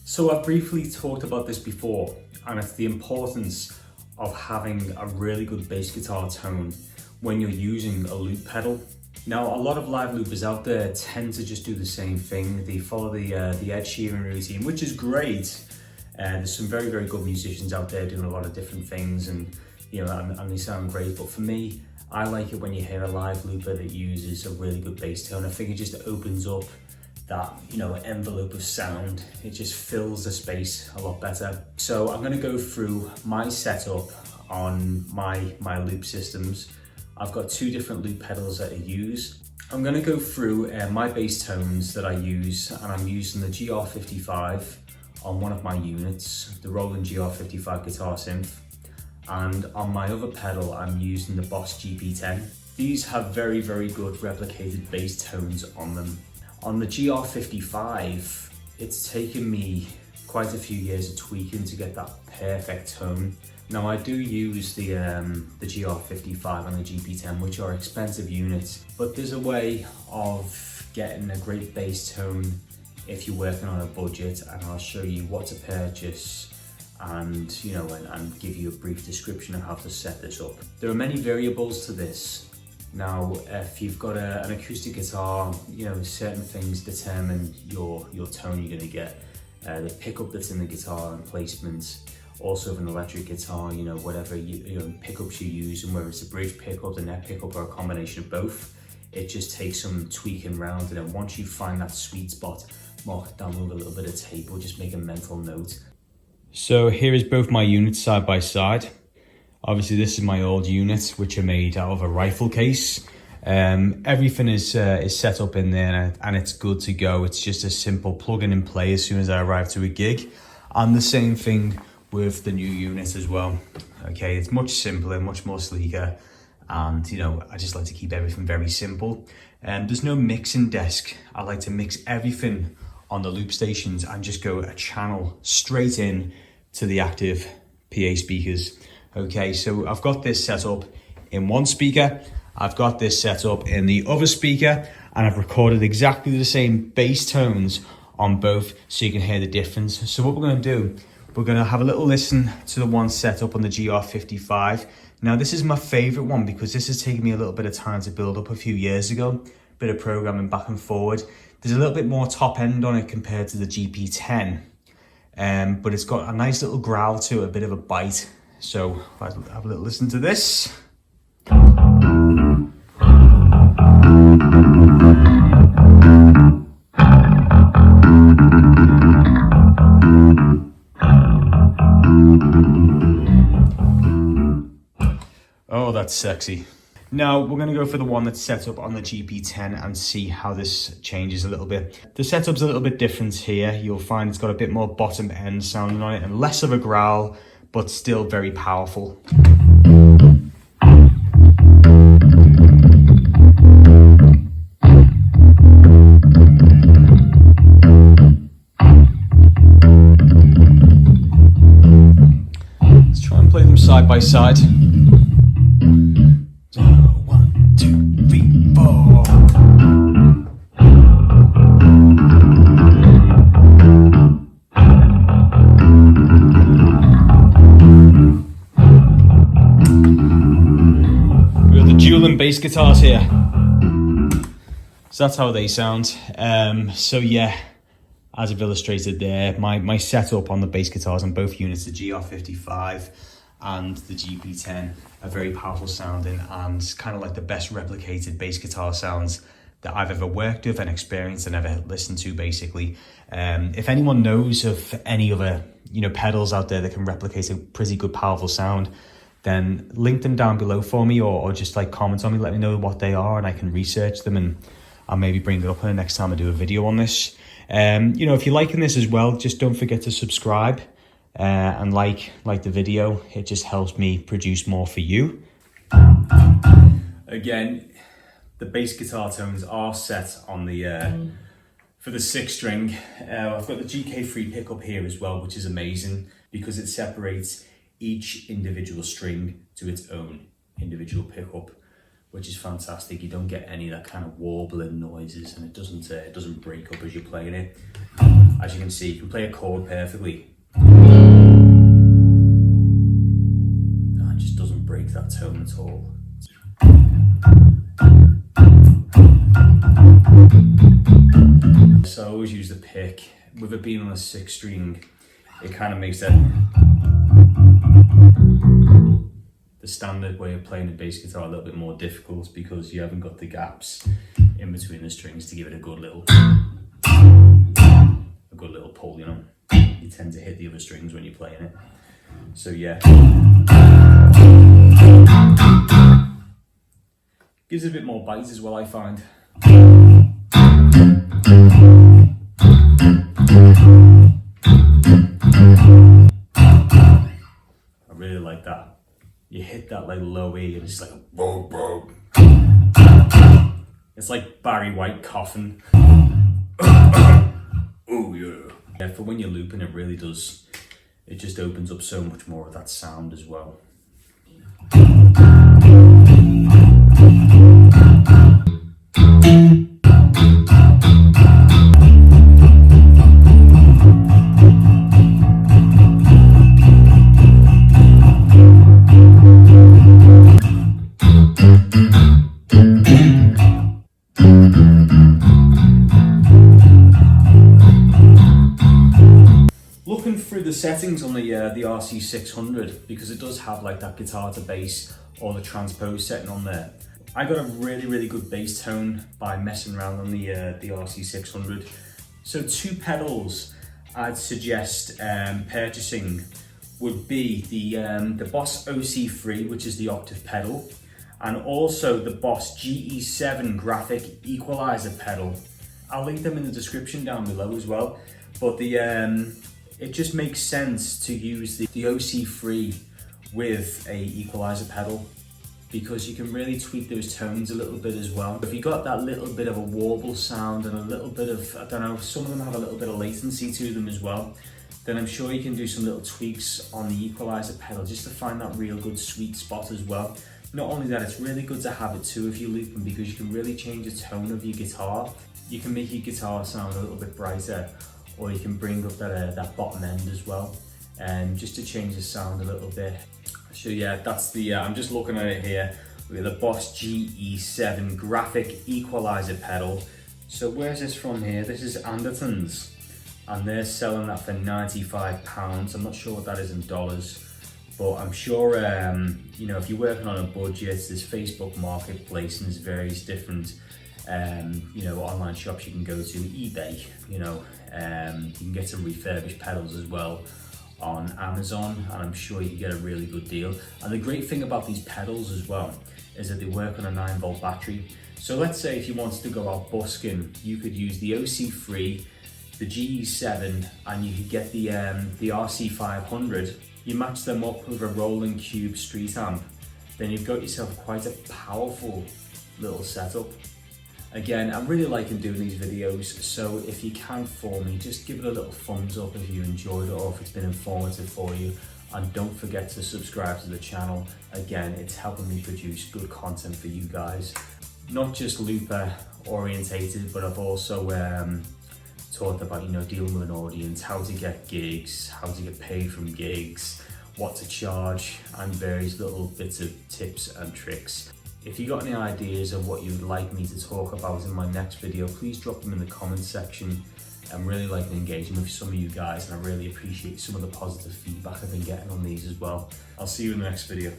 So I've briefly talked about this before, and it's the importance of having a really good bass guitar tone when you're using a loop pedal. Now, a lot of live loopers out there tend to just do the same thing. They follow the Ed Sheeran routine, which is great. There's some very, very good musicians out there doing a lot of different things, and and they sound great. But for me, I like it when you hear a live looper that uses a really good bass tone. I think it just opens up that envelope of sound. It just fills the space a lot better. So I'm going to go through my setup on my loop systems. I've got two different loop pedals that I use. I'm going to go through my bass tones that I use, and I'm using the GR55 on one of my units, the Roland GR55 guitar synth, and on my other pedal I'm using the Boss GP10. These have very, very good replicated bass tones on them. On the GR55, it's taken me quite a few years of tweaking to get that perfect tone. Now, I do use the GR55 and the GP10, which are expensive units, but there's a way of getting a great bass tone if you're working on a budget, and I'll show you what to purchase and and give you a brief description of how to set this up. There are many variables to this. Now, if you've got an acoustic guitar, certain things determine your tone you're going to get. The pickup that's in the guitar and placement. Also, with an electric guitar, whatever pickups you use, and whether it's a bridge pickup, the neck pickup, or a combination of both, it just takes some tweaking around. And then once you find that sweet spot, mark it down with a little bit of tape or just make a mental note. So here is both my units side by side. Obviously, this is my old unit, which are made out of a rifle case. Everything is set up in there, and it's good to go. It's just a simple plug in and play as soon as I arrive to a gig. And the same thing with the new unit as well. Okay, it's much simpler, much more sleeker, and I just like to keep everything very simple. There's no mixing desk. I like to mix everything on the loop stations and just go a channel straight in to the active PA speakers. Okay, so I've got this set up in one speaker, I've got this set up in the other speaker, and I've recorded exactly the same bass tones on both so you can hear the difference. So what we're going to do, we're going to have a little listen to the one set up on the GR55. Now, this is my favorite one because this has taken me a little bit of time to build up a few years ago, bit of programming back and forward. There's a little bit more top end on it compared to the GP10, but it's got a nice little growl to it, a bit of a bite. So if I have a little listen to this. Oh, that's sexy. Now we're going to go for the one that's set up on the GP10 and see how this changes a little bit. The setup's a little bit different here. You'll find it's got a bit more bottom end sounding on it and less of a growl, but still very powerful. Let's try and play them side by side. 1, 2, 3, 4. Dual bass guitars here, so that's how they sound. So yeah, as I've illustrated there, my setup on the bass guitars on both units, the GR55 and the GP10, are very powerful sounding and kind of like the best replicated bass guitar sounds that I've ever worked with and experienced and ever listened to, basically. If anyone knows of any other pedals out there that can replicate a pretty good powerful sound, then link them down below for me, or just like comment on me, let me know what they are, and I can research them and I'll maybe bring it up the next time I do a video on this. If you're liking this as well, just don't forget to subscribe and like the video. It just helps me produce more for you. Again, the bass guitar tones are set on the for the 6-string. I've got the GK3 pickup here as well, which is amazing because it separates each individual string to its own individual pickup, which is fantastic. You don't get any of that kind of warbling noises, and it doesn't break up as you're playing it. As you can see, you can play a chord perfectly. It just doesn't break that tone at all. So I always use the pick. With it being on a 6-string, it kind of makes it the standard way of playing a bass guitar a little bit more difficult, because you haven't got the gaps in between the strings to give it a good little pull, you know. You tend to hit the other strings when you're playing it. So yeah. Gives it a bit more bite as well, I find. I really like that. You hit that like low E and it's like a boom, boom. It's like Barry White coughing. Oh yeah. Yeah, for when you're looping, it really does. It just opens up so much more of that sound as well. Looking through the settings on the Rc600, because it does have like that guitar to bass or the transpose setting on there. I got a really good bass tone by messing around on the Rc600. So 2 pedals I'd suggest purchasing would be the Boss OC3, which is the octave pedal, and also the Boss GE7 graphic equalizer pedal. I'll link them in the description down below as well. But it just makes sense to use the OC3 with a equalizer pedal, because you can really tweak those tones a little bit as well. If you got that little bit of a warble sound and a little bit of, I don't know, some of them have a little bit of latency to them as well, then I'm sure you can do some little tweaks on the equalizer pedal just to find that real good sweet spot as well. Not only that, it's really good to have it too if you're looping, because you can really change the tone of your guitar. You can make your guitar sound a little bit brighter, or you can bring up that bottom end as well, just to change the sound a little bit. So yeah, that's the, I'm just looking at it here, with the Boss GE7 graphic equalizer pedal. So where's this from here? This is Anderton's, and they're selling that for £95. I'm not sure what that is in dollars, but I'm sure, you know, if you're working on a budget, there's Facebook Marketplace and there's various different you know, online shops you can go to, eBay, you know, you can get some refurbished pedals as well on Amazon, and I'm sure you can get a really good deal. And the great thing about these pedals as well is that they work on a 9-volt battery. So let's say if you wanted to go out busking, you could use the OC3, the GE7, and you could get the Rc600. You match them up with a Roland Cube street amp, then you've got yourself quite a powerful little setup. Again, I'm really liking doing these videos, so if you can for me, just give it a little thumbs up if you enjoyed it or if it's been informative for you. And don't forget to subscribe to the channel. Again, it's helping me produce good content for you guys. Not just looper orientated, but I've also taught about, you know, dealing with an audience, how to get gigs, how to get paid from gigs, what to charge, and various little bits of tips and tricks. If you got any ideas of what you'd like me to talk about in my next video, please drop them in the comments section. I'm really liking engaging with some of you guys, and I really appreciate some of the positive feedback I've been getting on these as well. I'll see you in the next video.